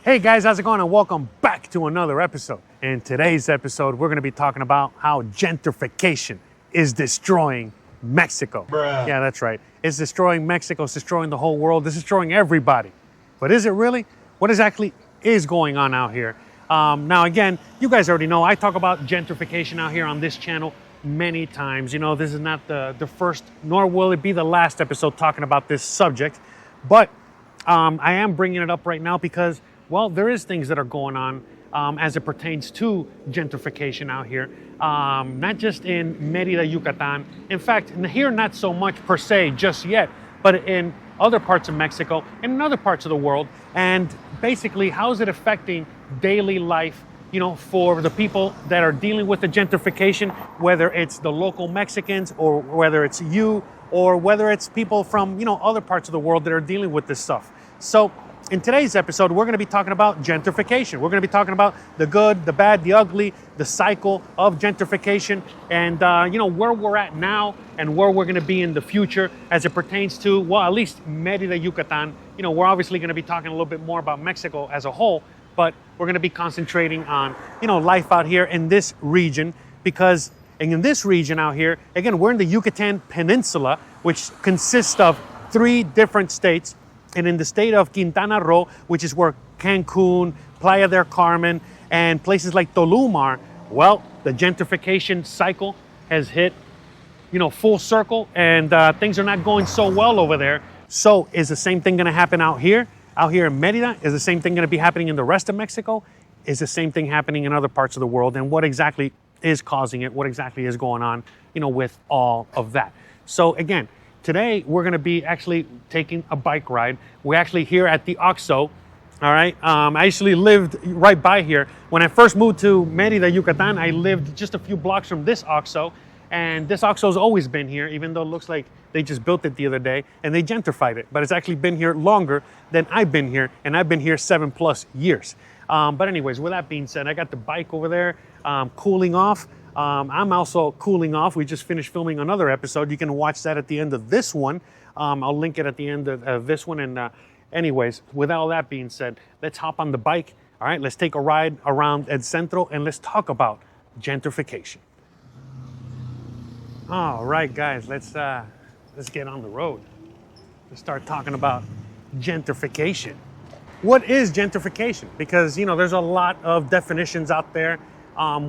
Hey guys, how's it going? And welcome back to another episode. In today's episode, we're going to be talking about how gentrification is destroying Mexico. Bruh. Yeah, that's right. It's destroying Mexico. It's destroying the whole world. It's destroying everybody. But is it really? What exactly is going on out here? Now, again, you guys already know I talk about gentrification out here on this channel many times. You know, this is not the first, nor will it be the last episode talking about this subject. But I am bringing it up right now because, well, there is things that are going on as it pertains to gentrification out here, not just in Mérida, Yucatan. In fact, here not so much per se just yet, but in other parts of Mexico and in other parts of the world. And basically, how is it affecting daily life, you know, for the people that are dealing with the gentrification, whether it's the local Mexicans or whether it's you or whether it's people from, you know, other parts of the world that are dealing with this stuff. So in today's episode, we're going to be talking about gentrification. We're going to be talking about the good, the bad, the ugly, the cycle of gentrification, and you know, where we're at now and where we're going to be in the future as it pertains to, well, at least Mérida, Yucatan. You know, we're obviously going to be talking a little bit more about Mexico as a whole, but we're going to be concentrating on, you know, life out here in this region, because in this region out here, again, we're in the Yucatan Peninsula, which consists of 3 different states. And in the state of Quintana Roo, which is where Cancun, Playa del Carmen, and places like Tulum are, well, the gentrification cycle has hit, you know, full circle, and things are not going so well over there. So is the same thing going to happen out here? Out here in Mérida? Is the same thing going to be happening in the rest of Mexico? Is the same thing happening in other parts of the world? And what exactly is causing it? What exactly is going on, you know, with all of that? So again, today, we're going to be actually taking a bike ride. We're actually here at the OXXO, all right? I actually lived right by here. When I first moved to Mérida, Yucatan, I lived just a few blocks from this OXXO. And this OXXO's always been here, even though it looks like they just built it the other day and they gentrified it. But it's actually been here longer than I've been here, and I've been here 7+ years. But anyways, with that being said, I got the bike over there cooling off. I'm also cooling off. We just finished filming another episode. You can watch that at the end of this one. I'll link it at the end of this one. And anyways, with all that being said, let's hop on the bike. All right, let's take a ride around El Centro and let's talk about gentrification. All right, guys, let's get on the road. Let's start talking about gentrification. What is gentrification? Because, you know, there's a lot of definitions out there.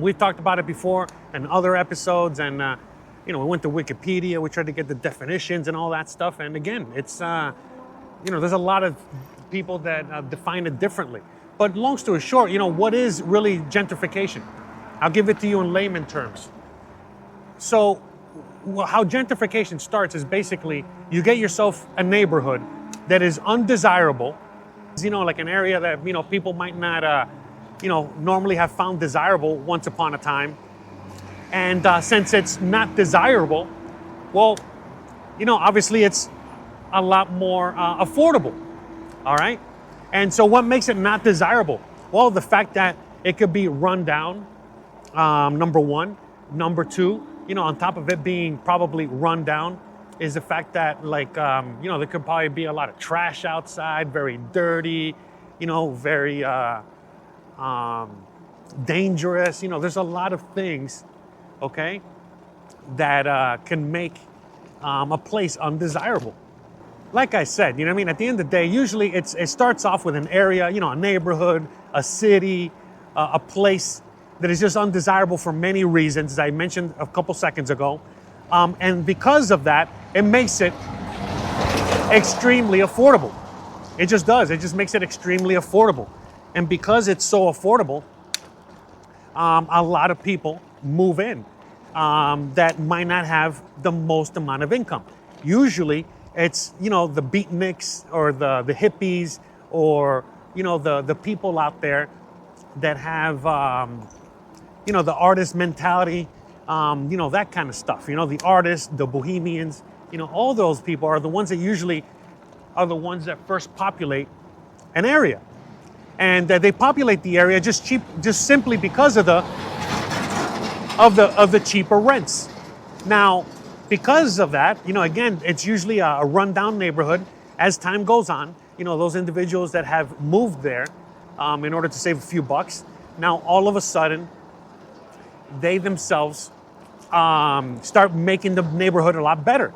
We've talked about it before in other episodes, and you know, we went to Wikipedia, we tried to get the definitions and all that stuff, and again, it's you know, there's a lot of people that define it differently. But long story short, you know, what is really gentrification? I'll give it to you in layman terms. So, how gentrification starts is basically you get yourself a neighborhood that is undesirable, you know, like an area that, you know, people might not you know, normally have found desirable once upon a time. And since it's not desirable, well, you know, obviously it's a lot more affordable, all right? And so what makes it not desirable? Well, the fact that it could be run down, number one. Number two, you know, on top of it being probably run down, is the fact that, like, you know, there could probably be a lot of trash outside, very dirty, you know, very dangerous. You know, there's a lot of things, okay, that can make a place undesirable. Like I said, you know what I mean? At the end of the day, usually it starts off with an area, you know, a neighborhood, a city, a place that is just undesirable for many reasons, as I mentioned a couple seconds ago. And because of that, it makes it extremely affordable. It just does. It just makes it extremely affordable. And because it's so affordable, a lot of people move in that might not have the most amount of income. Usually it's, you know, the beatniks or the hippies, or, you know, the people out there that have, you know, the artist mentality, you know, that kind of stuff. You know, the artists, the bohemians, you know, all those people are the ones that usually are the ones that first populate an area. And they populate the area just simply because of the cheaper rents. Now, because of that, you know, again, it's usually a rundown neighborhood. As time goes on, you know, those individuals that have moved there, in order to save a few bucks. Now, all of a sudden, they themselves start making the neighborhood a lot better.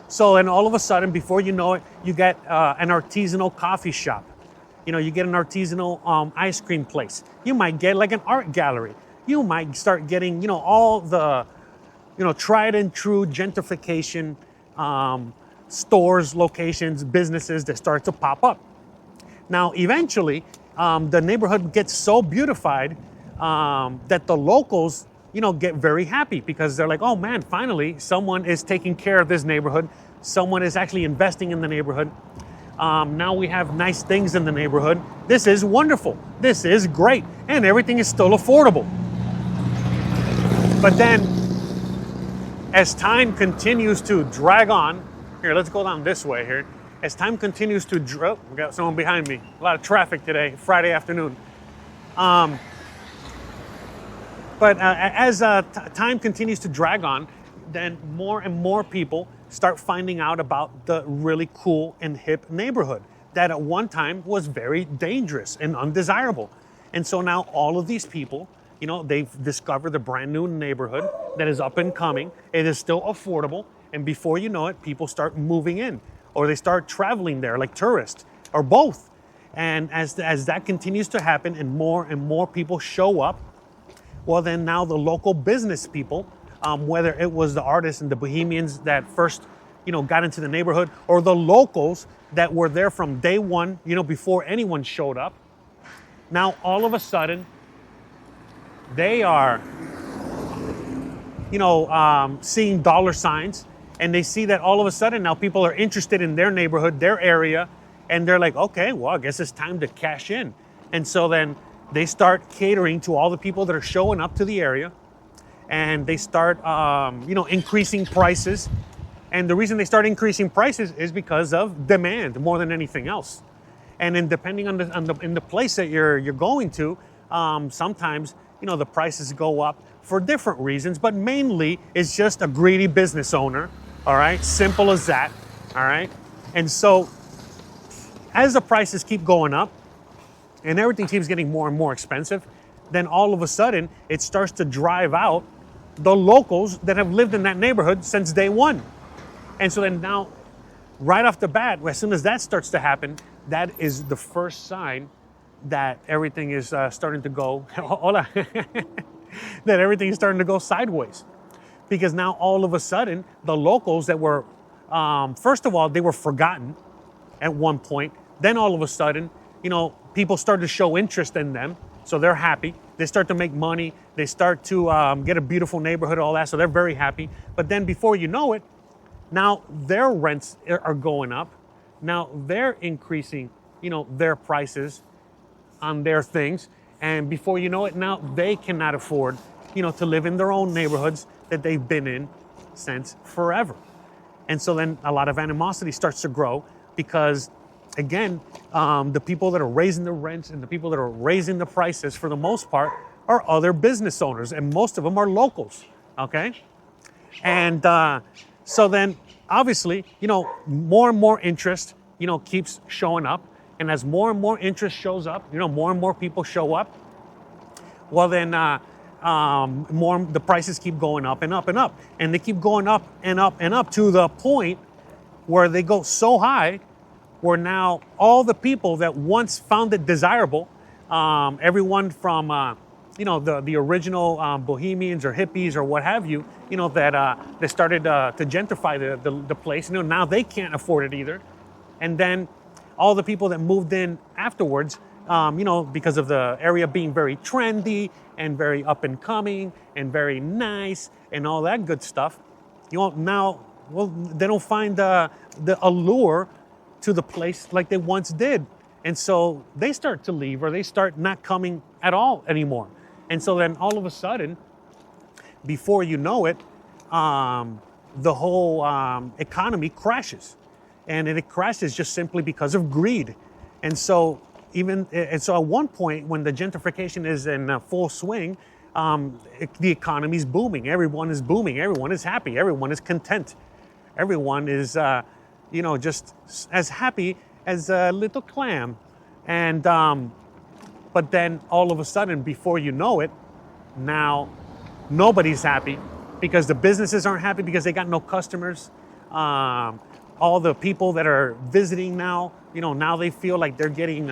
So, and all of a sudden, before you know it, you get an artisanal coffee shop. You get an artisanal ice cream place. You might get like an art gallery. You might start getting, all the, tried and true gentrification stores, locations, businesses that start to pop up. Now, eventually, the neighborhood gets so beautified that the locals, get very happy because they're like, oh man, finally, someone is taking care of this neighborhood. Someone is actually investing in the neighborhood. Now we have nice things in the neighborhood. This is wonderful. This is great. And everything is still affordable. But then, as time continues to drag on, here, let's go down this way here. As time continues to we got someone behind me. A lot of traffic today, Friday afternoon. But as time continues to drag on, then more and more people start finding out about the really cool and hip neighborhood that at one time was very dangerous and undesirable. And so now all of these people, they've discovered a brand new neighborhood that is up and coming. It is still affordable. And before you know it, people start moving in or they start traveling there like tourists or both. And as that continues to happen and more people show up, well, then now the local business people, whether it was the artists and the bohemians that first, got into the neighborhood or the locals that were there from day one, before anyone showed up, now all of a sudden, they are, seeing dollar signs, and they see that all of a sudden now people are interested in their neighborhood, their area, and they're like, okay, well, I guess it's time to cash in. And so then they start catering to all the people that are showing up to the area, and they start, increasing prices. And the reason they start increasing prices is because of demand more than anything else. And then depending on the place that you're going to, sometimes, the prices go up for different reasons, but mainly it's just a greedy business owner. All right, simple as that. All right, and so as the prices keep going up and everything keeps getting more and more expensive, then all of a sudden it starts to drive out the locals that have lived in that neighborhood since day one. And so then now, right off the bat, as soon as that starts to happen, that is the first sign that everything is starting to go, hola, that everything is starting to go sideways. Because now all of a sudden, the locals that were, first of all, they were forgotten at one point. Then all of a sudden, people start to show interest in them. So they're happy. They start to make money. They start to get a beautiful neighborhood, all that. So they're very happy. But then before you know it, now their rents are going up. Now they're increasing, their prices on their things. And before you know it, now they cannot afford, to live in their own neighborhoods that they've been in since forever. And so then a lot of animosity starts to grow because, again, the people that are raising the rents and the people that are raising the prices, for the most part, are other business owners, and most of them are locals, okay? And so then, obviously, more and more interest, keeps showing up. And as more and more interest shows up, more and more people show up, well then, the prices keep going up and up and up. And they keep going up and up and up to the point where they go so high where now all the people that once found it desirable, everyone from, the original bohemians or hippies or what have you, that started to gentrify the place, now they can't afford it either. And then all the people that moved in afterwards, because of the area being very trendy and very up and coming and very nice and all that good stuff, now, well, they don't find the allure to the place like they once did. And so they start to leave or they start not coming at all anymore. And so then all of a sudden, before you know it, the whole economy crashes. And it crashes just simply because of greed. And so at one point, when the gentrification is in full swing, the economy is booming. Everyone is booming. Everyone is happy. Everyone is content. Everyone is, just as happy as a little clam. And But then all of a sudden, before you know it, now nobody's happy because the businesses aren't happy because they got no customers. All the people that are visiting now, now they feel like they're getting,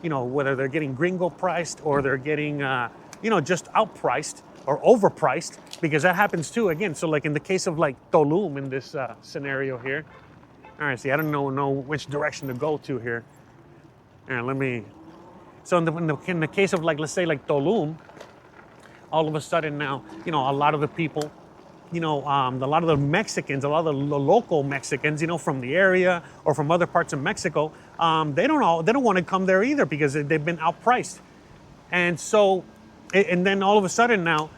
whether they're getting gringo priced or they're getting, just outpriced or overpriced, because that happens too. Again, so like in the case of like Tulum in this scenario here. All right, see, I don't know which direction to go to here. All right, so in the case of like, let's say like Tulum, all of a sudden now, a lot of the people, a lot of the Mexicans, a lot of the local Mexicans, from the area or from other parts of Mexico, they don't want to come there either because they've been outpriced. And so, and then all of a sudden now,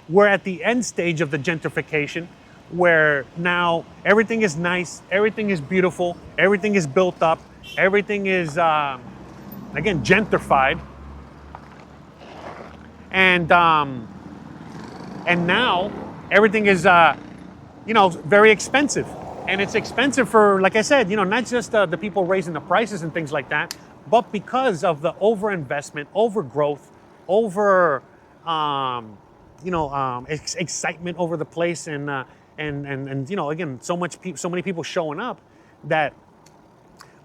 we're at the end stage of the gentrification, where now everything is nice, everything is beautiful, everything is built up, everything is, again, gentrified. And now everything is, very expensive. And it's expensive for, like I said, not just the people raising the prices and things like that, but because of the overinvestment, overgrowth, excitement over the place, and again, so many people showing up that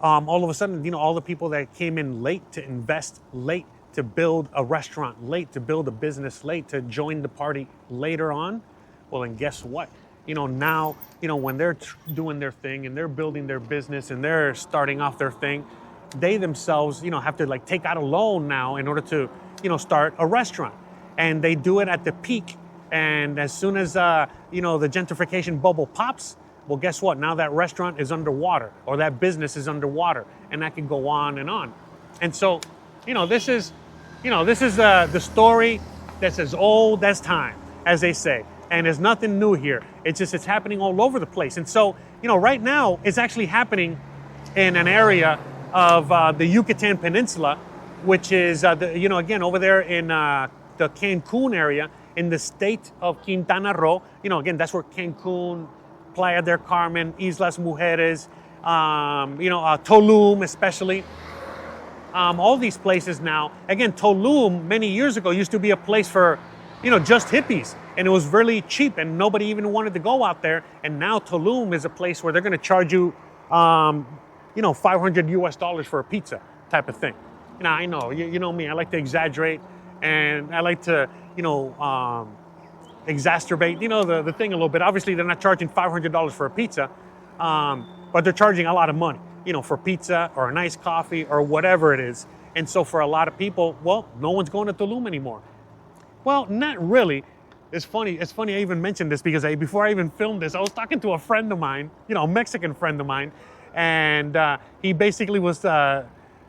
all of a sudden, all the people that came in late to invest, late to build a restaurant, late to build a business, late to join the party later on, well, then guess what? Now, when they're doing their thing and they're building their business and they're starting off their thing, they themselves, have to like take out a loan now in order to, start a restaurant. And they do it at the peak. And as soon as, the gentrification bubble pops, well, guess what? Now that restaurant is underwater, or that business is underwater, and that can go on and on. And so, this is the story that's as old as time, as they say. And there's nothing new here. It's happening all over the place. And so, right now it's actually happening in an area of the Yucatan Peninsula, which is, again, over there in the Cancun area, in the state of Quintana Roo. Again, that's where Cancun, Playa del Carmen, Islas Mujeres, Tulum especially. All these places now. Again, Tulum many years ago used to be a place for, just hippies. And it was really cheap and nobody even wanted to go out there. And now Tulum is a place where they're going to charge you, $500 for a pizza type of thing. Now, I know, you know me, I like to exaggerate and I like to, exacerbate, the thing a little bit. Obviously, they're not charging $500 for a pizza, but they're charging a lot of money, for pizza or a nice coffee or whatever it is. And so for a lot of people, well, no one's going to Tulum anymore. Well, not really. It's funny I even mentioned this because before I even filmed this, I was talking to a friend of mine, a Mexican friend of mine, and he basically was,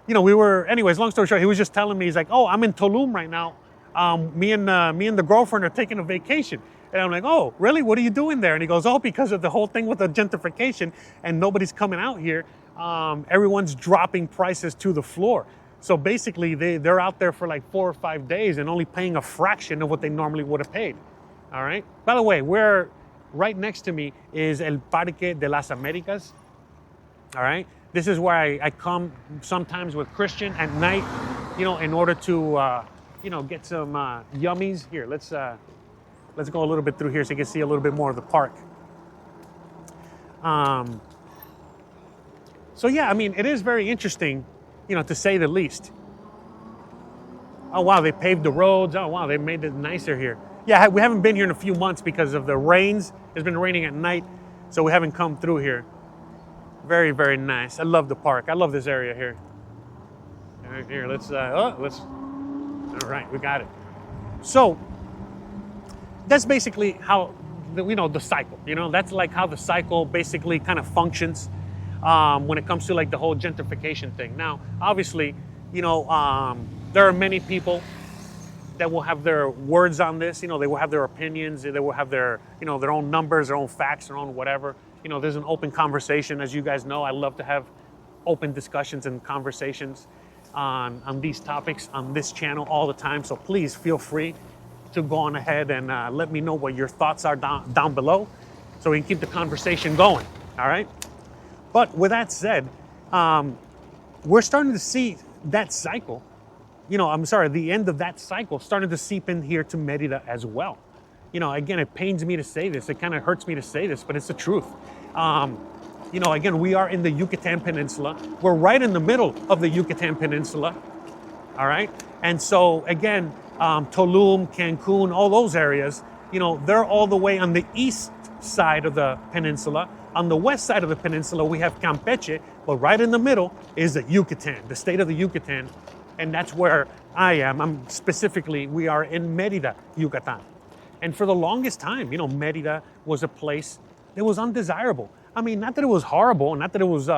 anyways, long story short, he was just telling me, he's like, oh, I'm in Tulum right now. Me and the girlfriend are taking a vacation. And I'm like, oh, really? What are you doing there? And he goes, oh, because of the whole thing with the gentrification and nobody's coming out here. Everyone's dropping prices to the floor. So basically, they're out there for like 4 or 5 days and only paying a fraction of what they normally would have paid. All right. By the way, right next to me is El Parque de las Americas. All right. This is where I come sometimes with Christian at night, in order to, get some yummies. Here, let's go a little bit through here so you can see a little bit more of the park. So yeah, I mean, it is very interesting, to say the least. Oh wow, they paved the roads. Oh wow, they made it nicer here. Yeah, we haven't been here in a few months because of the rains. It's been raining at night, so we haven't come through here. Very, very nice. I love the park. I love this area here. All right, here, all right, we got it. So that's basically how, the cycle, that's like how the cycle basically kind of functions when it comes to like the whole gentrification thing. Now, obviously, there are many people that will have their words on this, they will have their opinions, they will have their, their own numbers, their own facts, their own whatever. There's an open conversation, as you guys know. I love to have open discussions and conversations on these topics on this channel all the time. So please feel free to go on ahead and let me know what your thoughts are down below so we can keep the conversation going, all right? But with that said, we're starting to see that cycle the end of that cycle started to seep in here to Merida as well. Again, it pains me to say this. It kind of hurts me to say this, but it's the truth. Again, we are in the Yucatan Peninsula. We're right in the middle of the Yucatan Peninsula, all right? And so, again, Tulum, Cancun, all those areas, they're all the way on the east side of the peninsula. On the west side of the peninsula, we have Campeche, but right in the middle is the Yucatan, the state of the Yucatan. And that's where I am. We are in Merida, Yucatan. And for the longest time, Merida was a place that was undesirable. I mean, not that it was horrible, not that it was,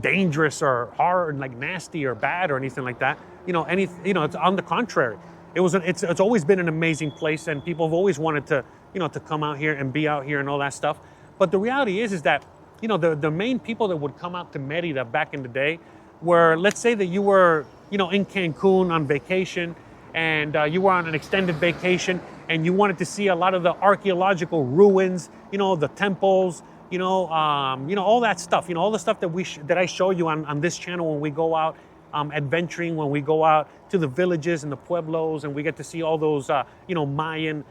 dangerous or hard, like nasty or bad or anything like that. It's on the contrary. It's always been an amazing place, and people have always wanted to, to come out here and be out here and all that stuff. But the reality is that, the main people that would come out to Merida back in the day were, let's say that you were, in Cancun on vacation, and you were on an extended vacation, and you wanted to see a lot of the archaeological ruins, the temples, all that stuff, all the stuff that I show you on this channel when we go out adventuring, when we go out to the villages and the pueblos, and we get to see all those, Mayan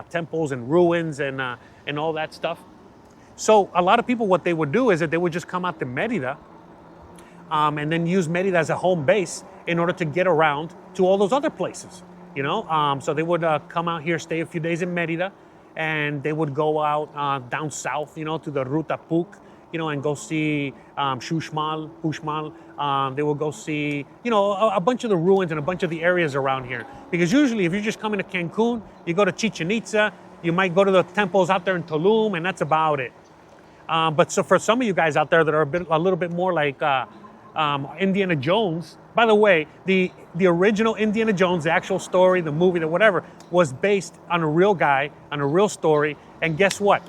temples and ruins and all that stuff. So a lot of people, what they would do is that they would just come out to Merida and then use Merida as a home base in order to get around to all those other places, So they would come out here, stay a few days in Merida, and they would go out down south, to the Ruta Puc, and go see Puxmal. They will go see, a bunch of the ruins and a bunch of the areas around here. Because usually if you're just coming to Cancun, you go to Chichen Itza, you might go to the temples out there in Tulum, and that's about it. But so for some of you guys out there that are a little bit more like Indiana Jones, by the way, the original Indiana Jones, the actual story, the movie, the whatever, was based on a real guy, on a real story. And guess what?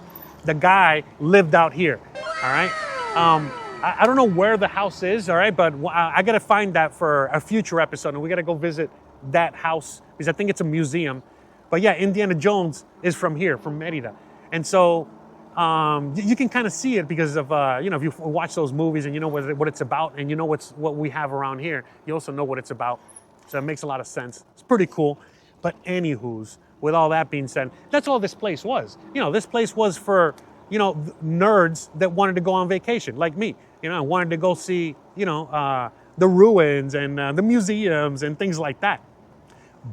The guy lived out here, all right? I don't know where the house is, all right? But I got to find that for a future episode, and we got to go visit that house because I think it's a museum. But yeah, Indiana Jones is from here, from Merida. And so you can kind of see it because of, if you watch those movies and you know what it's about and you know what we have around here, you also know what it's about. So it makes a lot of sense. It's pretty cool. But anywho's, with all that being said, that's all this place was. This place was for, nerds that wanted to go on vacation, like me. I wanted to go see, the ruins and the museums and things like that.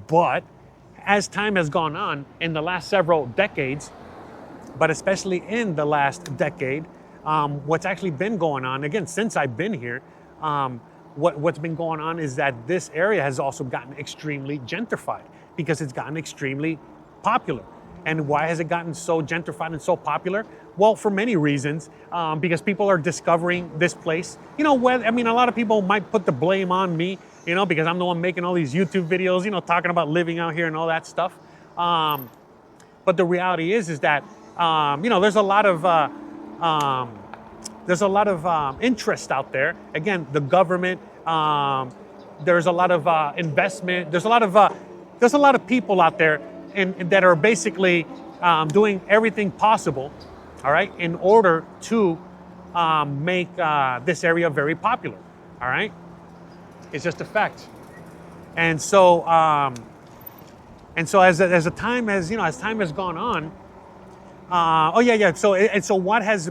But as time has gone on in the last several decades, but especially in the last decade, what's actually been going on, again, since I've been here, what's been going on is that this area has also gotten extremely gentrified because it's gotten extremely popular. And why has it gotten so gentrified and so popular? Well, for many reasons, because people are discovering this place. A lot of people might put the blame on me, because I'm the one making all these YouTube videos, talking about living out here and all that stuff. But the reality is that there's a lot of interest out there. Again, the government. There's a lot of investment. There's a lot of people out there that are basically doing everything possible, all right, in order to make this area very popular. All right, it's just a fact. And so as time has gone on. So what has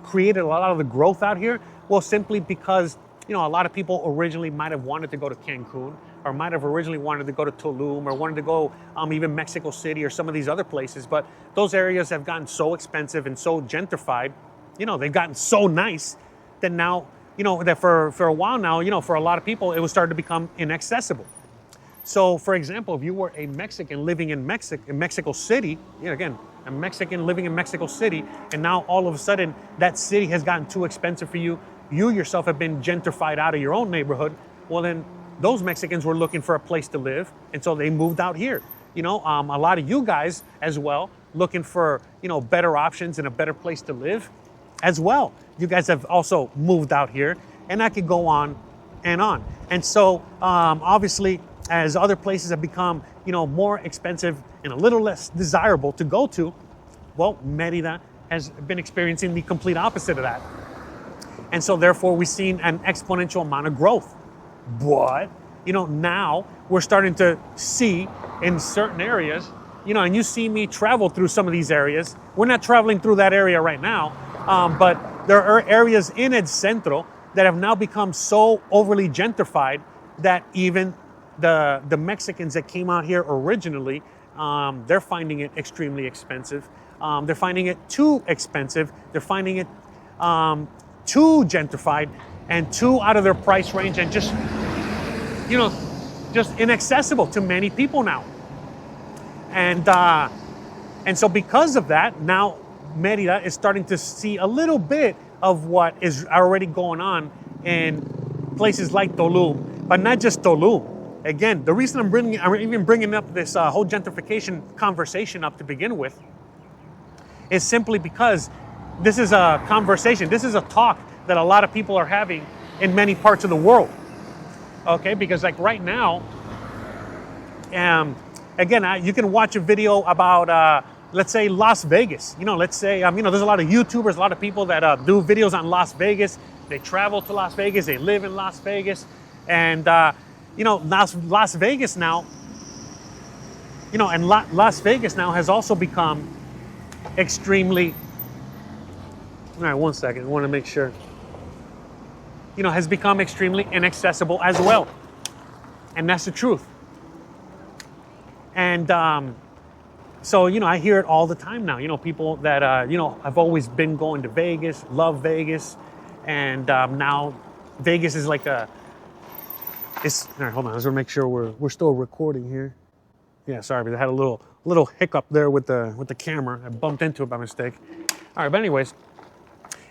created a lot of the growth out here? Well, simply because a lot of people originally might have wanted to go to Cancun, or might have originally wanted to go to Tulum, or wanted to go even Mexico City or some of these other places. But those areas have gotten so expensive and so gentrified. They've gotten so nice that now that for a while now, for a lot of people, it was starting to become inaccessible. So, for example, if you were a Mexican living in Mexico City, again, a Mexican living in Mexico City, and now all of a sudden that city has gotten too expensive for you, you yourself have been gentrified out of your own neighborhood, well then those Mexicans were looking for a place to live, and so they moved out here. A lot of you guys as well, looking for, better options and a better place to live as well. You guys have also moved out here, and I could go on and on. And so, obviously, as other places have become, more expensive and a little less desirable to go to, well, Merida has been experiencing the complete opposite of that. And so therefore we've seen an exponential amount of growth. But, now we're starting to see in certain areas, and you see me travel through some of these areas. We're not traveling through that area right now, but there are areas in El Centro that have now become so overly gentrified that even the Mexicans that came out here originally, they're finding it extremely expensive. They're finding it too expensive. They're finding it too gentrified and too out of their price range, and just inaccessible to many people now. And so because of that, now Merida is starting to see a little bit of what is already going on in places like Tulum, but not just Tulum. Again, the reason I'm even bringing up this whole gentrification conversation up to begin with is simply because this is a conversation, this is a talk that a lot of people are having in many parts of the world. Okay, because like right now, again, you can watch a video about, let's say, Las Vegas. Let's say, there's a lot of YouTubers, a lot of people that do videos on Las Vegas. They travel to Las Vegas, they live in Las Vegas, and Las Vegas now, Las Vegas now has also become extremely. All right, one second. I want to make sure. Has become extremely inaccessible as well, and that's the truth. And so I hear it all the time now. People that have always been going to Vegas, love Vegas, and now Vegas is like a. It's all right. Hold on. I just want to make sure we're still recording here. Yeah, sorry, but I had a little hiccup there with the camera. I bumped into it by mistake. All right, but anyways,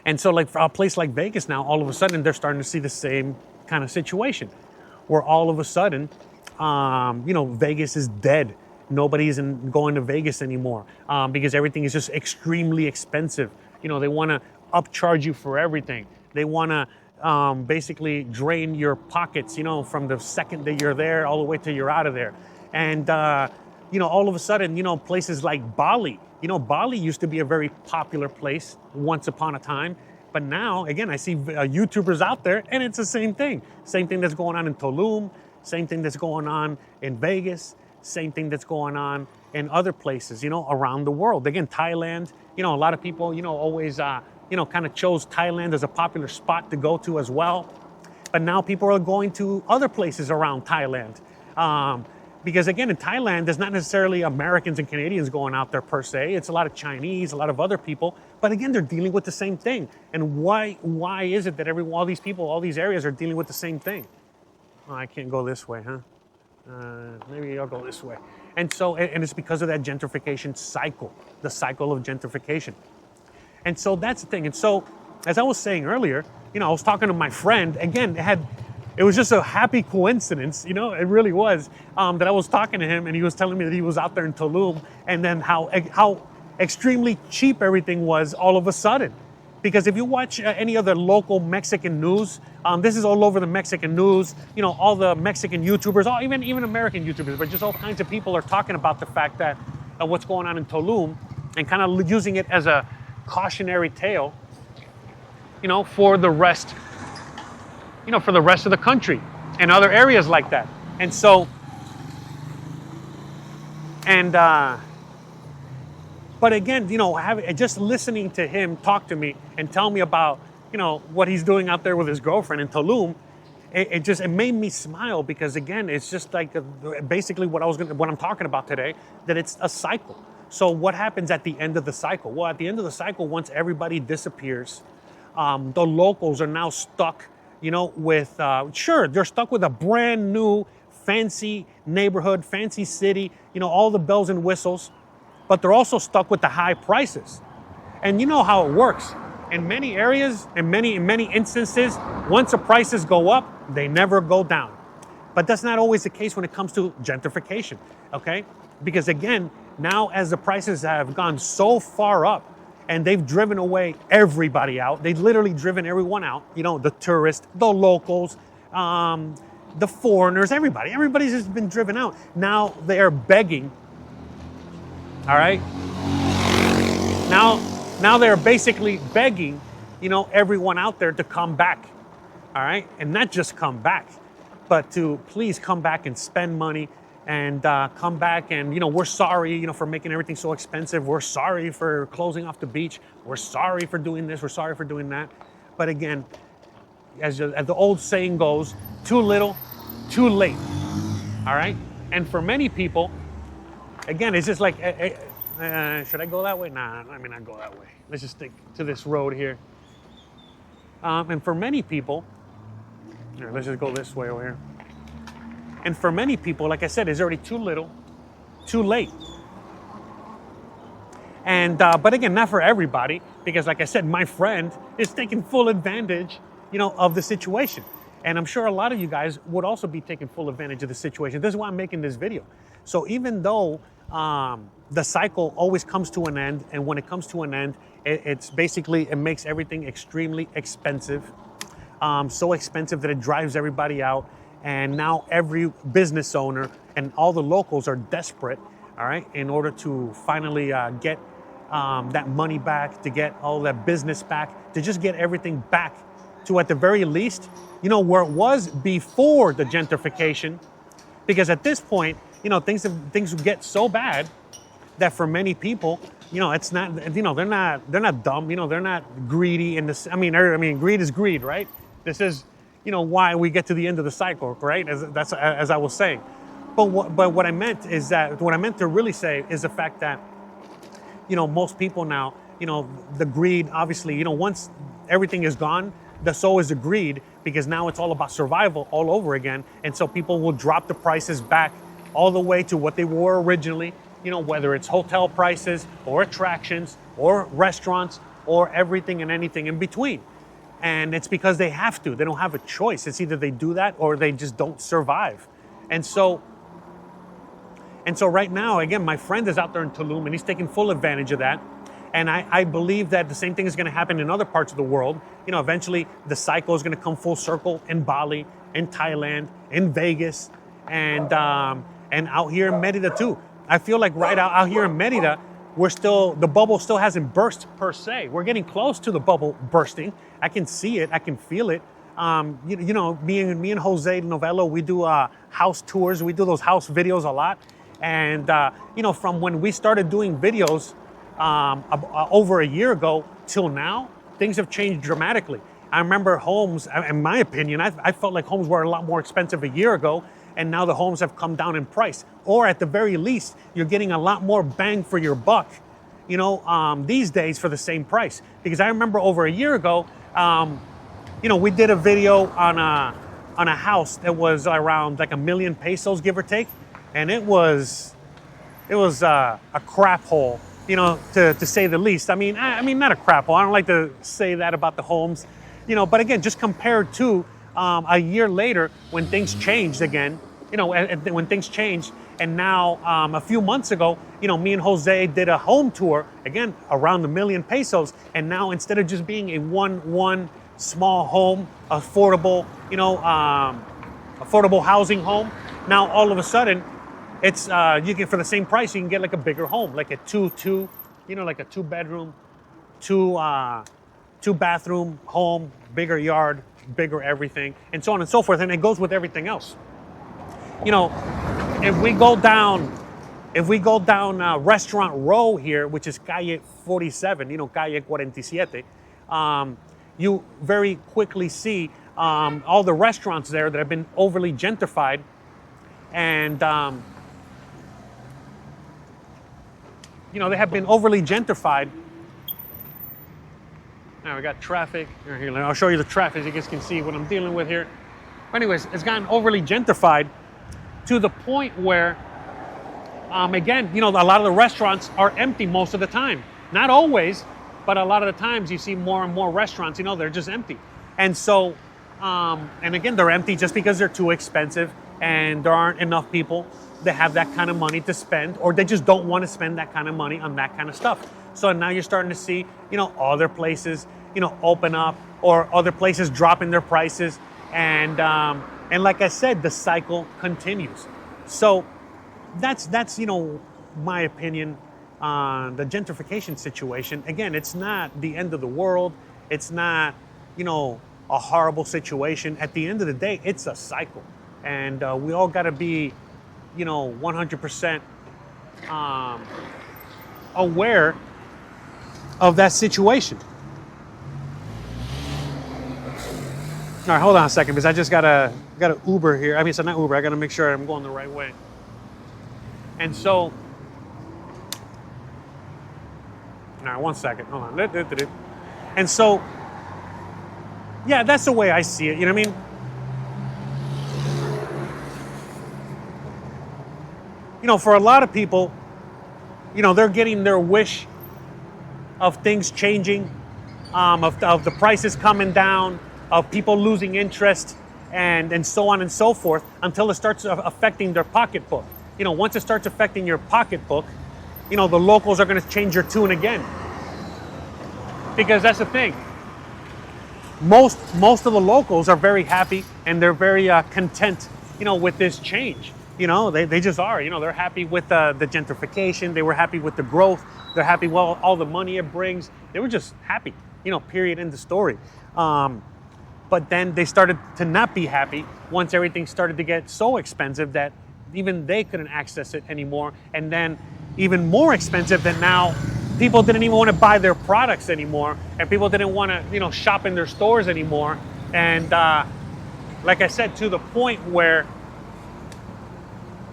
and so like for a place like Vegas now, all of a sudden they're starting to see the same kind of situation, where all of a sudden, Vegas is dead. Nobody isn't going to Vegas anymore because everything is just extremely expensive. They want to upcharge you for everything. They want to basically drain your pockets, from the second that you're there all the way till you're out of there. And, all of a sudden, places like Bali, Bali used to be a very popular place once upon a time. But now, again, I see YouTubers out there, and it's the same thing. Same thing that's going on in Tulum, same thing that's going on in Vegas, same thing that's going on in other places, around the world. Again, Thailand, a lot of people, always, kind of chose Thailand as a popular spot to go to as well. But now people are going to other places around Thailand. Because again, in Thailand, there's not necessarily Americans and Canadians going out there per se. It's a lot of Chinese, a lot of other people. But again, they're dealing with the same thing. And why is it that all these people, all these areas are dealing with the same thing? Oh, I can't go this way, huh? Maybe I'll go this way. And so, and it's because of that gentrification cycle, the cycle of gentrification. And so that's the thing. And so, as I was saying earlier, I was talking to my friend. Again, it was just a happy coincidence, it really was, that I was talking to him, and he was telling me that he was out there in Tulum, and then how extremely cheap everything was all of a sudden. Because if you watch any of the local Mexican news, this is all over the Mexican news, all the Mexican YouTubers, even American YouTubers, but just all kinds of people are talking about the fact that what's going on in Tulum, and kind of using it as a cautionary tale, for the rest of the country and other areas like that. And so, but again, just listening to him talk to me and tell me about, what he's doing out there with his girlfriend in Tulum, it made me smile, because again, it's just like basically what I'm talking about today, that it's a cycle. So what happens at the end of the cycle? Well, at the end of the cycle, once everybody disappears, the locals are now stuck, with, they're stuck with a brand new, fancy neighborhood, fancy city, all the bells and whistles, but they're also stuck with the high prices. And you know how it works. In many areas, in many instances, once the prices go up, they never go down. But that's not always the case when it comes to gentrification, okay? Because again, now as the prices have gone so far up, and they've driven away everybody out. They've literally driven everyone out. The tourists, the locals, the foreigners, everybody. Everybody's just been driven out. Now they are begging. All right. Now they're basically begging, everyone out there to come back. All right, and not just come back, but to please come back and spend money and come back and, we're sorry, for making everything so expensive. We're sorry for closing off the beach. We're sorry for doing this. We're sorry for doing that. But again, as the old saying goes, too little, too late. All right? And for many people, again, it's just like, should I go that way? Nah, let me not go that way. Let's just stick to this road here. And for many people, here, let's just go this way over here. And for many people, like I said, it's already too little, too late. And but again, not for everybody, because like I said, my friend is taking full advantage, of the situation. And I'm sure a lot of you guys would also be taking full advantage of the situation. This is why I'm making this video. So even though the cycle always comes to an end, and when it comes to an end, it makes everything extremely expensive. So expensive that it drives everybody out. And now every business owner and all the locals are desperate, all right, in order to finally get that money back, to get all that business back, to just get everything back to, at the very least, where it was before the gentrification. Because at this point, things get so bad that for many people, it's not, they're not dumb, they're not greedy in this. I mean, greed is greed, right? This is, why we get to the end of the cycle, right? As I was saying. But what I meant to really say is the fact that, most people now, the greed, obviously, once everything is gone, so is the greed, because now it's all about survival all over again. And so people will drop the prices back all the way to what they were originally, whether it's hotel prices or attractions or restaurants or everything and anything in between. And it's because they have to. They don't have a choice. It's either they do that or they just don't survive. And so right now, again, my friend is out there in Tulum and he's taking full advantage of that. And I believe that the same thing is going to happen in other parts of the world. Eventually the cycle is going to come full circle in Bali, in Thailand, in Vegas, and out here in Merida too. I feel like right out here in Merida, the bubble still hasn't burst per se. We're getting close to the bubble bursting. I can see it. I can feel it. Me and Jose Novello, we do house tours. We do those house videos a lot. And, from when we started doing videos over a year ago till now, things have changed dramatically. I remember homes, in my opinion, I felt like homes were a lot more expensive a year ago. And now the homes have come down in price. Or at the very least, you're getting a lot more bang for your buck, these days for the same price. Because I remember over a year ago, we did a video on a house that was around like 1 million pesos, give or take. And it was a crap hole, to say the least. I mean, not a crap hole. I don't like to say that about the homes, but again, just compared to a year later when things changed again, when things changed. And now a few months ago, me and Jose did a home tour, again, around 1 million pesos. And now instead of just being a one small home, affordable, affordable housing home, now all of a sudden it's, you can, for the same price, you can get like a bigger home, like a like a 2-bedroom, two bathroom home, bigger yard, bigger everything, and so on and so forth. And it goes with everything else. If we go down Restaurant Row here, which is Calle 47, Calle 47, you very quickly see all the restaurants there that have been overly gentrified. And, they have been overly gentrified. Now we got traffic. Here, I'll show you the traffic so you guys can see what I'm dealing with here. Anyways, it's gotten overly gentrified to the point where, again, a lot of the restaurants are empty most of the time. Not always, but a lot of the times you see more and more restaurants, they're just empty. And so, and again, they're empty just because they're too expensive and there aren't enough people that have that kind of money to spend, or they just don't want to spend that kind of money on that kind of stuff. So now you're starting to see, other places, open up, or other places dropping their prices. And like I said, the cycle continues. So that's my opinion on the gentrification situation. Again, it's not the end of the world. It's not, a horrible situation. At the end of the day, it's a cycle. And we all got to be, 100% aware of that situation. All right, hold on a second, because I just got a Uber here. I mean, it's not Uber. I got to make sure I'm going the right way. And so, all right, 1 second. Hold on. And so, yeah, that's the way I see it. You know what I mean? For a lot of people, they're getting their wish of things changing, of the prices coming down, of people losing interest, and so on and so forth, until it starts affecting their pocketbook. Once it starts affecting your pocketbook, the locals are going to change your tune again. Because that's the thing. Most of the locals are very happy, and they're very content, with this change. They just are. They're happy with the gentrification. They were happy with the growth. They're happy with all the money it brings. They were just happy, period, end of story. But then they started to not be happy once everything started to get so expensive that even they couldn't access it anymore. And then even more expensive that now people didn't even want to buy their products anymore. And people didn't want to, shop in their stores anymore. And like I said, to the point where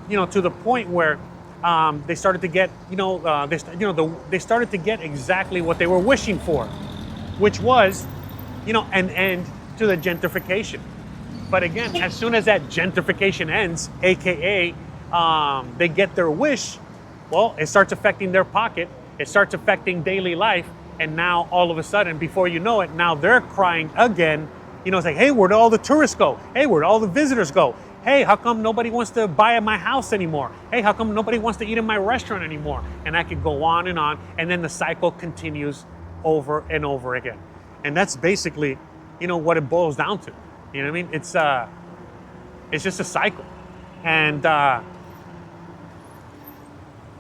they started to get, they started to get exactly what they were wishing for, which was, an end to the gentrification. But again, as soon as that gentrification ends, AKA they get their wish, well, it starts affecting their pocket, it starts affecting daily life, and now all of a sudden, before you know it, now they're crying again. It's like, hey, where'd all the tourists go? Hey, where'd all the visitors go? Hey, how come nobody wants to buy at my house anymore? Hey, how come nobody wants to eat in my restaurant anymore? And I could go on, and then the cycle continues over and over again. And that's basically, what it boils down to. You know what I mean? It's just a cycle. And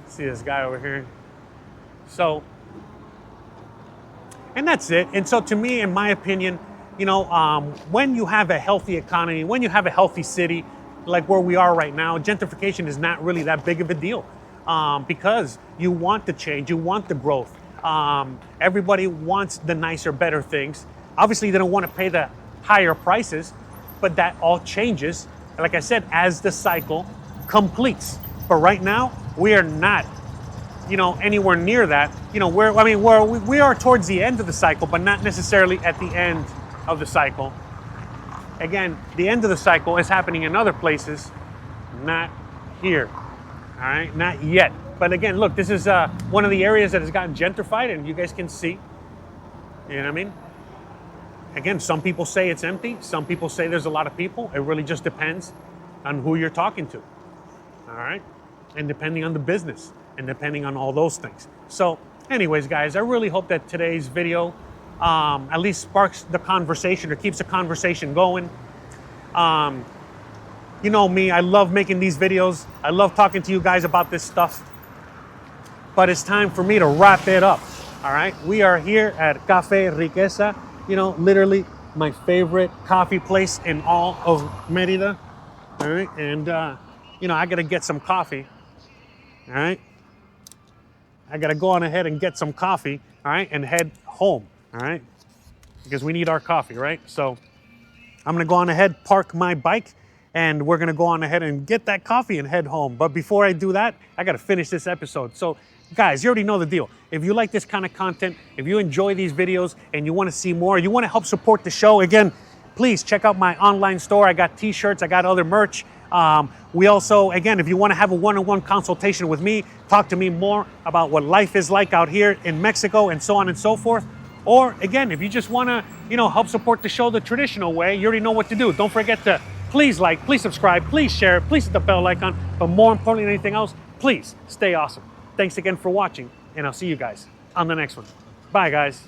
see this guy over here. So, and that's it. And so to me, in my opinion, when you have a healthy economy, when you have a healthy city, like where we are right now, gentrification is not really that big of a deal, because you want the change, you want the growth. Everybody wants the nicer, better things. Obviously, they don't want to pay the higher prices, but that all changes, like I said, as the cycle completes. But right now, we are not, anywhere near that. We are towards the end of the cycle, but not necessarily at the end of the cycle. Again, the end of the cycle is happening in other places, not here. All right, not yet. But again, look, this is one of the areas that has gotten gentrified, and you guys can see. You know what I mean? Again, some people say it's empty. Some people say there's a lot of people. It really just depends on who you're talking to. All right, and depending on the business, and depending on all those things. So, anyways, guys, I really hope that today's video at least sparks the conversation or keeps the conversation going. You know me, I love making these videos. I love talking to you guys about this stuff. But it's time for me to wrap it up. All right, we are here at Café Riqueza, literally my favorite coffee place in all of Mérida. All right, and I gotta get some coffee. All right, I gotta go on ahead and get some coffee. All right, and head home. All right, because we need our coffee, right? So I'm gonna go on ahead, park my bike, and we're gonna go on ahead and get that coffee and head home. But before I do that, I gotta finish this episode. So guys, you already know the deal. If you like this kind of content, if you enjoy these videos and you wanna see more, you wanna help support the show, again, please check out my online store. I got t-shirts, I got other merch. We also, again, if you want to have a one-on-one consultation with me, talk to me more about what life is like out here in Mexico and so on and so forth. Or again, if you just want to, help support the show the traditional way, you already know what to do. Don't forget to please like, please subscribe, please share, please hit the bell icon. But more importantly than anything else, please stay awesome. Thanks again for watching, and I'll see you guys on the next one. Bye, guys.